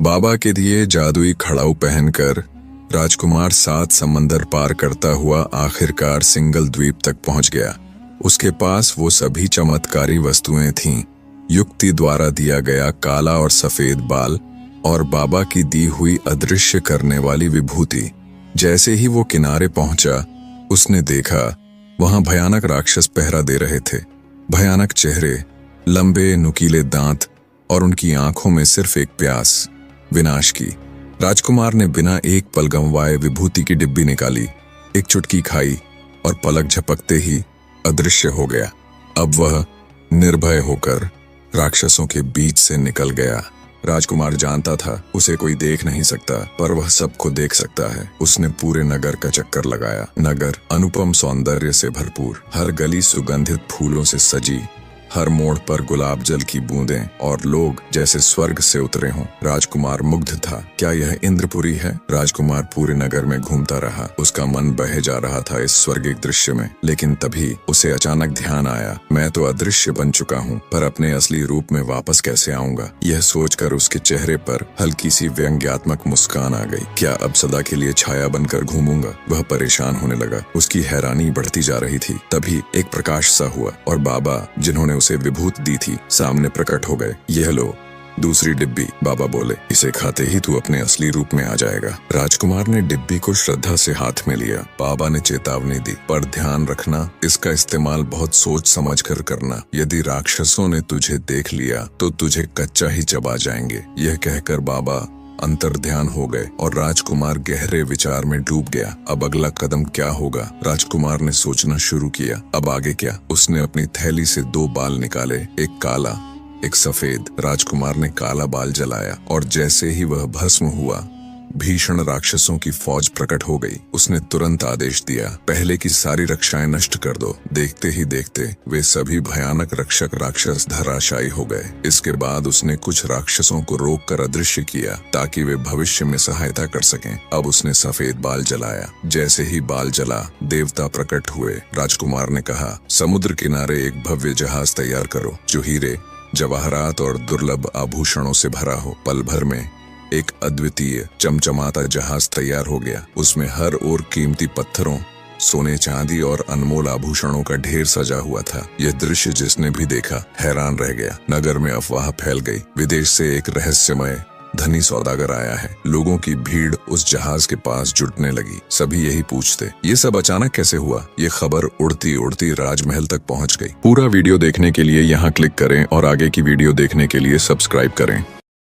बाबा के दिए जादुई खड़ाऊ पहनकर राजकुमार 7 समंदर पार करता हुआ आखिरकार सिंगल द्वीप तक पहुंच गया। उसके पास वो सभी चमत्कारी वस्तुएं थीं, युक्ति द्वारा दिया गया काला और सफेद बाल और बाबा की दी हुई अदृश्य करने वाली विभूति। जैसे ही वो किनारे पहुंचा, उसने देखा वहां भयानक राक्षस पहरा दे रहे थे। भयानक चेहरे, लंबे नुकीले दांत और उनकी आंखों में सिर्फ एक प्यास, विनाश की। राजकुमार ने बिना एक पल गंवाए विभूति की डिब्बी निकाली, एक चुटकी खाई और पलक झपकते ही अदृश्य हो गया। अब वह निर्भय होकर राक्षसों के बीच से निकल गया। राजकुमार जानता था उसे कोई देख नहीं सकता, पर वह सबको देख सकता है। उसने पूरे नगर का चक्कर लगाया। नगर अनुपम सौंदर्य से भरपूर, हर गली सुगंधित फूलों से सजी, हर मोड़ पर गुलाब जल की बूंदें और लोग जैसे स्वर्ग से उतरे हों। राजकुमार मुग्ध था। क्या यह इंद्रपुरी है? राजकुमार पूरे नगर में घूमता रहा। उसका मन बहे जा रहा था इस स्वर्गिक दृश्य में। लेकिन तभी उसे अचानक ध्यान आया, मैं तो अदृश्य बन चुका हूँ, पर अपने असली रूप में वापस कैसे आऊंगा? यह सोचकर उसके चेहरे पर हल्की सी व्यंग्यात्मक मुस्कान आ गई। क्या अब सदा के लिए छाया बनकर घूमूंगा? वह परेशान होने लगा। उसकी हैरानी बढ़ती जा रही थी। तभी एक प्रकाश सा हुआ और बाबा, जिन्होंने उसे विभूति दी थी, सामने प्रकट हो गए। यह लो, दूसरी डिब्बी। बाबा बोले, इसे खाते ही तू अपने असली रूप में आ जाएगा। राजकुमार ने डिब्बी को श्रद्धा से हाथ में लिया। बाबा ने चेतावनी दी, पर ध्यान रखना, इसका इस्तेमाल बहुत सोच समझ कर करना। यदि राक्षसों ने तुझे देख लिया तो तुझे कच्चा ही चबा जाएंगे। यह कहकर बाबा अंतर्ध्यान हो गए और राजकुमार गहरे विचार में डूब गया। अब अगला कदम क्या होगा? राजकुमार ने सोचना शुरू किया। अब आगे क्या? उसने अपनी थैली से 2 बाल निकाले, एक काला, एक सफेद। राजकुमार ने काला बाल जलाया और जैसे ही वह भस्म हुआ, भीषण राक्षसों की फौज प्रकट हो गई। उसने तुरंत आदेश दिया, पहले की सारी रक्षाएं नष्ट कर दो। देखते ही देखते वे सभी भयानक रक्षक राक्षस धराशायी हो गए। इसके बाद उसने कुछ राक्षसों को रोककर अदृश्य किया ताकि वे भविष्य में सहायता कर सकें। अब उसने सफेद बाल जलाया। जैसे ही बाल जला, देवता प्रकट हुए। राजकुमार ने कहा, समुद्र किनारे एक भव्य जहाज तैयार करो जो हीरे, जवाहरात और दुर्लभ आभूषणों से भरा हो। पल भर में एक अद्वितीय चमचमाता जहाज तैयार हो गया। उसमें हर ओर कीमती पत्थरों, सोने चांदी और अनमोल आभूषणों का ढेर सजा हुआ था। यह दृश्य जिसने भी देखा हैरान रह गया। नगर में अफवाह फैल गई, विदेश से एक रहस्यमय धनी सौदागर आया है। लोगों की भीड़ उस जहाज के पास जुटने लगी। सभी यही पूछते, ये सब अचानक कैसे हुआ? ये खबर उड़ती उड़ती राजमहल तक पहुंच गई। पूरा वीडियो देखने के लिए यहाँ क्लिक करें और आगे की वीडियो देखने के लिए सब्सक्राइब करें।